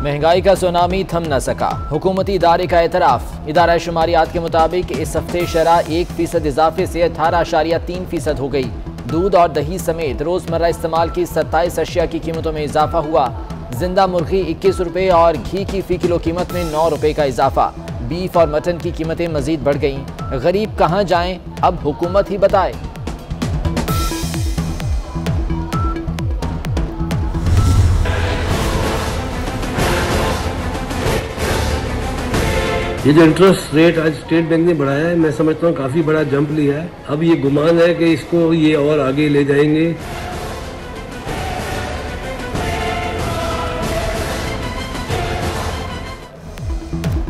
महंगाई का सुनामी थम न सका, हुकूमती इदारे का एतराफ़। इदारा शुमारियात के मुताबिक इस हफ्ते शरह 1% इजाफे से 18.3% हो गई। दूध और दही समेत रोज़मर्रा इस्तेमाल की 27 अशिया की कीमतों में इजाफा हुआ। जिंदा मुर्गी 21 रुपये और घी की फ़ी किलो कीमत में 9 रुपये का इजाफा। बीफ और मटन की कीमतें मजीद बढ़ गईं। गरीब कहाँ जाएं, अब हुकूमत ही बताए। ये जो इंटरेस्ट रेट आज स्टेट बैंक ने बढ़ाया है, मैं समझता हूँ काफी बड़ा जंप लिया है। अब ये गुमान है कि इसको ये और आगे ले जाएंगे।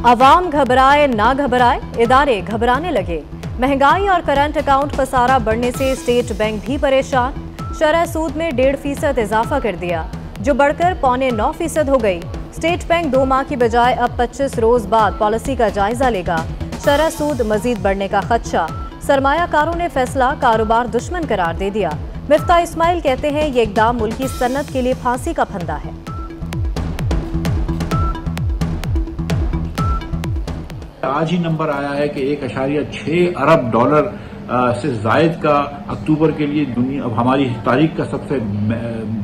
अवाम घबराए ना घबराए, इदारे घबराने लगे। महंगाई और करंट अकाउंट खसारा बढ़ने से स्टेट बैंक भी परेशान। शरह सूद में 1.5% इजाफा कर दिया, जो बढ़कर 8.9% हो गई। स्टेट बैंक 2 माह की बजाय अब 25 रोज बाद पॉलिसी का जायजा लेगा। शरह सूद मजीद बढ़ने का खदशा। सरमायाकारों ने फैसला कारोबार दुश्मन करार दे दिया। मिफ्ता इस्माइल कहते हैं ये इकदाम मुल्की सन्नत के लिए फांसी का फंदा है। आज ही नंबर आया है कि 1.6 अरब डॉलर से जायद का अक्टूबर के लिए दुनिया हमारी तारीख का सबसे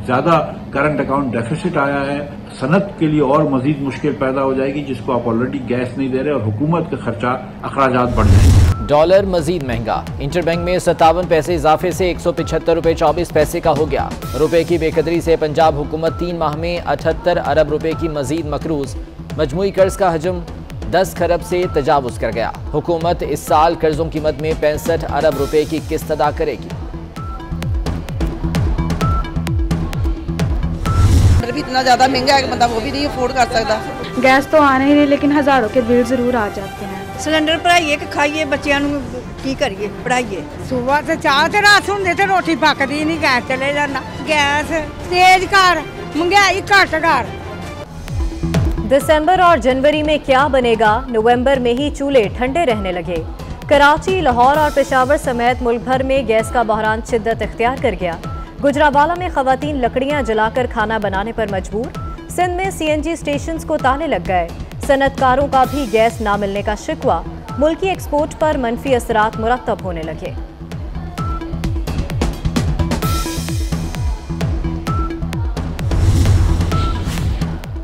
ज्यादा करंट अकाउंट डेफिसिट आया है। सनत के लिए और मजीद मुश्किल पैदा हो जाएगी, जिसको आप ऑलरेडी गैस नहीं दे रहे और हुकूमत के खर्चा अखराजात बढ़ जाएंगे। डॉलर मजीद महंगा। इंटरबैंक में 57 पैसे इजाफे से 175 रुपये 24 पैसे का हो गया। रुपए की बेकदरी से पंजाब हुकूमत 3 माह में 78 अरब रुपए की मजीद मकरूज। मजमूई कर्ज का हजम 10 खरब से तजावुज कर गया। हुकूमत इस साल कर्जों की मद में 65 अरब रुपए की किस्त अदा करेगी। भी इतना ज्यादा महंगा है कि बंदा वो भी नहीं अफोर्ड कर सकता। गैस तो आने ही नहीं, लेकिन हजारों के बिल जरूर आ जाते हैं। सिलेंडर पढ़ाइए कि खाइए, बच्चों की करिए पढ़ाइए। सुबह से चाह ते रात होंदे ते रोटी पकदी नहीं, गैस चले जाना। गैस तेज कर, महंगाई घट कर। दिसंबर और जनवरी में क्या बनेगा, नवंबर में ही चूल्हे ठंडे रहने लगे। कराची, लाहौर और पेशावर समेत मुल्क भर में गैस का बहरान शिद्दत इख्तियार कर गया। गुजरावाला में खवातीन लकड़ियां जलाकर खाना बनाने पर मजबूर। सिंध में CNG स्टेशन को ताले लग गए। सनतकारों का भी गैस ना मिलने का शिकवा। मुल्की एक्सपोर्ट पर मनफी असरात मुरतब होने लगे।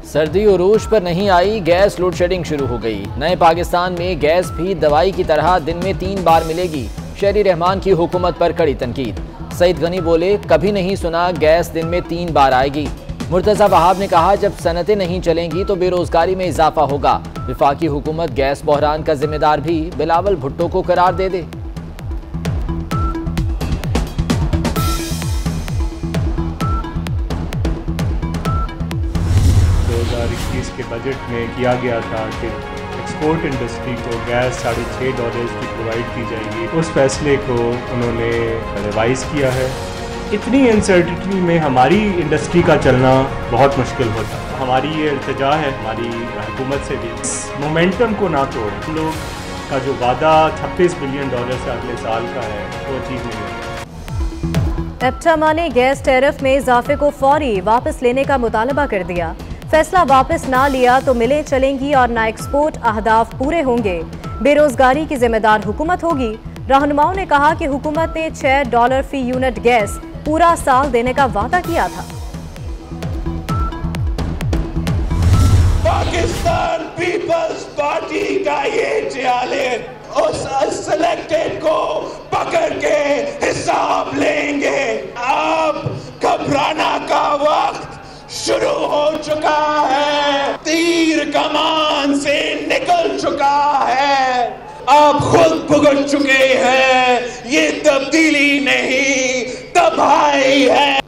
सर्दी उरूज पर नहीं आई, गैस लोड शेडिंग शुरू हो गई। नए पाकिस्तान में गैस भी दवाई की तरह दिन में 3 बार मिलेगी। शहरी रहमान की हुकूमत पर कड़ी तनकीद। सईद गनी बोले, कभी नहीं सुना गैस दिन में 3 बार आएगी। मुर्तज़ा वहाब ने कहा, जब सनतें नहीं चलेंगी तो बेरोजगारी में इजाफा होगा। विफाकी हुकूमत गैस बहरान का जिम्मेदार भी बिलावल भुट्टो को करार दे दे। 2021 के बजट में किया गया था कि एक्सपोर्ट इंडस्ट्री को गैस $6.5 की प्रोवाइड की जाएगी। उस फैसले को उन्होंने रिवाइज किया है। इतनी अनसर्टिनिटी में हमारी इंडस्ट्री का चलना बहुत मुश्किल होता है। हमारी ये इल्तिजा है हमारी हुकूमत से भी, मोमेंटम को ना तोड़ें। हम लोग का जो वादा $26 बिलियन से अगले साल का है वो अचीव नहीं है। एप्टामा ने गैस टैरिफ में इजाफे को फौरी वापस लेने का मुतालबा कर दिया। फैसला वापस ना लिया तो मिलें चलेंगी और ना एक्सपोर्ट अहदाफ पूरे होंगे। बेरोजगारी की जिम्मेदार हुकूमत होगी। रहनुमाओं ने कहा कि हुकूमत ने $6 फी यूनिट गैस पूरा साल देने का वादा किया था। पाकिस्तान पीपल्स पार्टी का ये चैलेंज उस सिलेक्टेड को पकड़ के हिसाब लेंगे। अब घबराना का वक्त शुरू हो चुका है। तीर कमान से निकल चुका है। आप खुद भुगत चुके हैं। ये तब्दीली नहीं, तबाही है।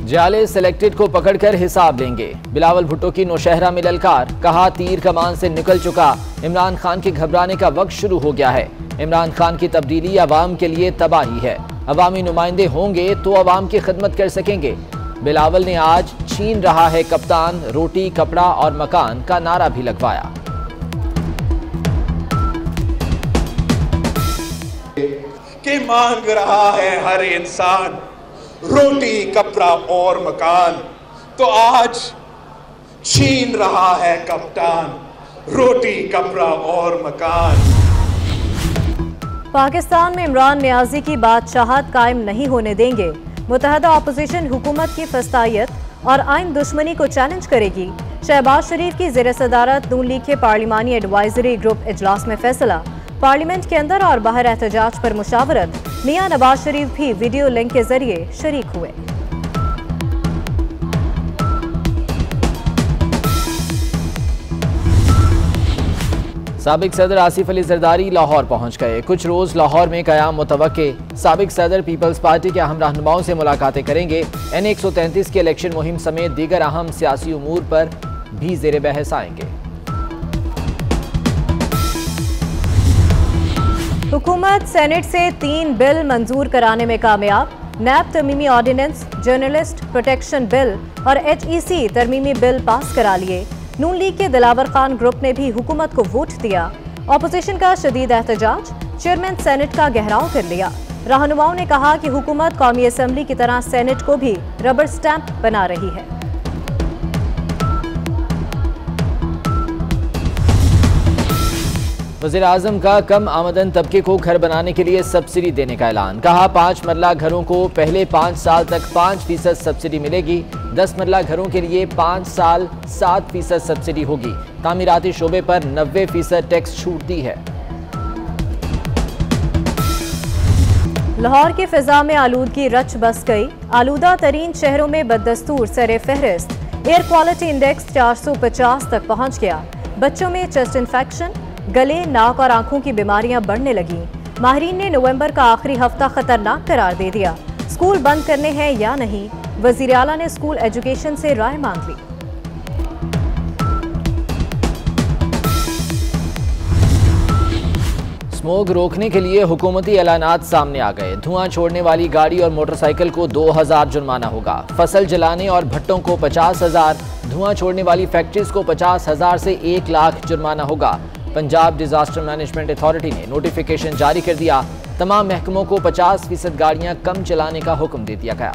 जाले सिलेक्टेड को पकड़कर हिसाब लेंगे। बिलावल भुट्टो की नौशहरा में ललकार। कहा, तीर कमान से निकल चुका। इमरान खान के घबराने का वक्त शुरू हो गया है। इमरान खान की तब्दीली अवाम के लिए तबाही है। अवामी नुमाइंदे होंगे तो अवाम की खिदमत कर सकेंगे। बिलावल ने आज छीन रहा है कप्तान, रोटी, कपड़ा और मकान का नारा भी लगवाया। कि मांग रहा है हर इंसान रोटी, कपड़ा और मकान। तो आज छीन रहा है कप्तान रोटी कपड़ा और मकान। पाकिस्तान में इमरान नियाजी की बादशाहत कायम नहीं होने देंगे। मुत्तहदा अपोजिशन हुकूमत की फस्तायत और आइन दुश्मनी को चैलेंज करेगी। शहबाज शरीफ की ज़ेर सदारत नून लीग के पार्लिमानी एडवाइजरी ग्रुप इजलास में फैसला। पार्लियामेंट के अंदर और बाहर एहतजाज पर मुशावरत। मियां नवाज शरीफ भी वीडियो लिंक के जरिए शरीक हुए। साबिक सदर आसिफ अली जरदारी लाहौर पहुंच गए। कुछ रोज लाहौर में कयाम मुतवक्के। साबिक सदर पीपल्स पार्टी के अहम रहनुमाओं से मुलाकातें करेंगे। N133 के इलेक्शन मुहिम समेत दीगर अहम सियासी उमूर पर भी ज़ेर बहस आएंगे। हुकूमत सेनेट से 3 बिल मंजूर कराने में कामयाब। नैब तरमीमी ऑर्डिनेंस, जर्नलिस्ट प्रोटेक्शन बिल और HEC तरमीमी बिल पास करा लिए। नून लीग के दिलावर खान ग्रुप ने भी हुकूमत को वोट दिया। ऑपोजिशन का शदीद एहतजाज। चेयरमैन सेनेट का घेराव कर लिया। रहनुमाओं ने कहा कि हुकूमत कौमी असम्बली की तरह सेनेट को भी रबर स्टैंप बना रही है। वज़ीर आज़म का कम आमदन तबके को घर बनाने के लिए सब्सिडी देने का ऐलान। कहा 5 मरला घरों को पहले 5 साल तक 5% सब्सिडी मिलेगी। 10 मरला घरों के लिए 5 साल 7% सब्सिडी होगी। तामीराती शोबे पर 90% टैक्स छूट दी है। लाहौर की फिजा में आलूदगी रच बस गई। आलूदा तरीन शहरों में बददस्तूर सरे फहरिस्त। एयर क्वालिटी इंडेक्स 450 तक पहुंच गया। बच्चों में चेस्ट इन्फेक्शन, गले, नाक और आंखों की बीमारियां बढ़ने लगी। माहिरीन ने नवंबर का आखिरी हफ्ता खतरनाक करार दे दिया। स्कूल बंद करने हैं या नहीं, वजीर आला ने स्कूल एजुकेशन से राय मांग ली। स्मोक रोकने के लिए हुकूमती ऐलानात सामने आ गए। धुआं छोड़ने वाली गाड़ी और मोटरसाइकिल को 2000 जुर्माना होगा। फसल जलाने और भट्टों को 50,000, धुआं छोड़ने वाली फैक्ट्रीज को 50,000 से 1 लाख जुर्माना होगा। पंजाब डिजास्टर मैनेजमेंट अथॉरिटी ने नोटिफिकेशन जारी कर दिया। तमाम महकमों को 50% गाड़ियां कम चलाने का हुक्म दे दिया गया।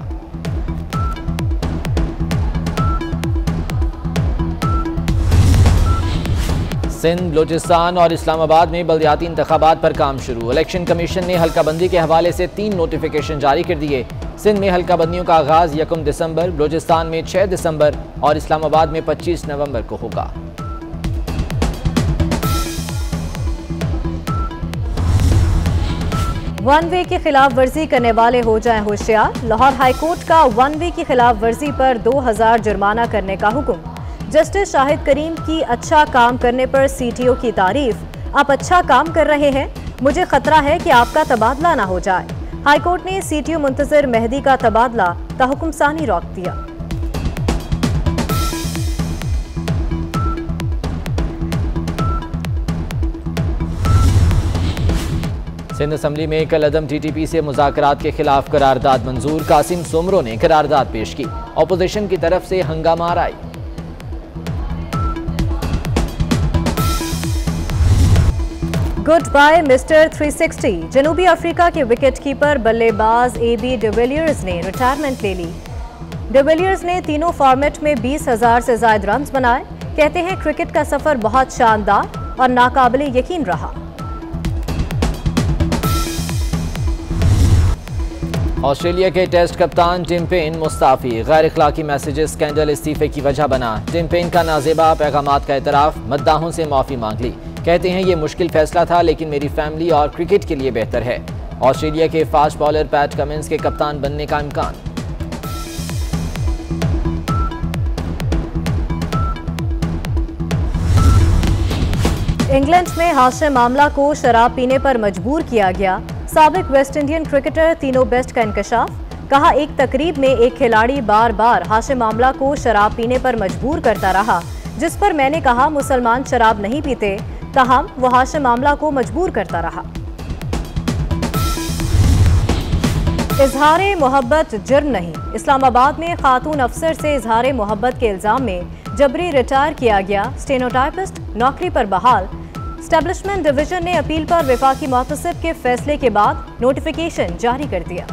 सिंध, बलोचिस्तान और इस्लामाबाद में बल्दियाती इंतखाबात पर काम शुरू। इलेक्शन कमीशन ने हल्काबंदी के हवाले से 3 नोटिफिकेशन जारी कर दिए। सिंध में हल्काबंदियों का आगाज 1 दिसंबर, बलोचिस्तान में 6 दिसंबर और इस्लामाबाद में 25 नवंबर को होगा। वन वे की खिलाफ वर्जी करने वाले हो जाएं होशियार। लाहौर हाईकोर्ट का वन वे की खिलाफ वर्जी पर 2000 जुर्माना करने का हुक्म। जस्टिस शाहिद करीम की अच्छा काम करने पर CTO की तारीफ। आप अच्छा काम कर रहे हैं, मुझे खतरा है कि आपका तबादला ना हो जाए। हाईकोर्ट ने CTO मुंतजर मेहदी का तबादला ताहुकुम सानी रोक दिया। सिंध असम्बली में कल अदम TTP से मुज़ाकरात के खिलाफ करारदाद मंजूर। कासिम सोमरो ने करारदाद पेश की। ऑपोजिशन की तरफ से हंगामा आई। Good bye mister 360। जनूबी अफ्रीका के विकेट कीपर बल्लेबाज AB डिविलियर्स ने रिटायरमेंट ले ली। डिविलियर्स ने तीनों फॉर्मेट में 20,000 से ज्यादा रन बनाए। कहते हैं क्रिकेट का सफर बहुत शानदार और नाकाबिले यकीन रहा। ऑस्ट्रेलिया के टेस्ट कप्तान टिम पेन मुस्ताफी। गैर इखलाकी मैसेजेस स्कैंडल इस्तीफे की वजह बना। टिम पेन का नाजेबा पैगामात का एतराफ। मद्दाहों से माफी मांग ली। कहते हैं ये मुश्किल फैसला था लेकिन मेरी फैमिली और क्रिकेट के लिए बेहतर है। ऑस्ट्रेलिया के फास्ट बॉलर पैट कमिंस के कप्तान बनने का इम्कान। इंग्लैंड में हाशिम आमला को शराब पीने पर मजबूर किया गया। साबिक वेस्ट इंडियन क्रिकेटर तीनों बेस्ट का इंकशाफ। कहा एक तकरीब में एक खिलाड़ी बार बार हाशिम आमला को शराब पीने पर मजबूर करता रहा, जिस पर मैंने कहा मुसलमान शराब नहीं पीते, ताहम वो हाशिम आमला को मजबूर करता रहा। इजहार मोहब्बत जुर्म नहीं। इस्लामाबाद में खातून अफसर से इजहार मोहब्बत के इल्जाम में जबरी रिटायर किया गया। स्टेनोटाइपिस्ट नौकरी पर बहाल। एस्टेब्लिशमेंट डिवीजन ने अपील पर वफाकी मोहतसिब के फैसले के बाद नोटिफिकेशन जारी कर दिया।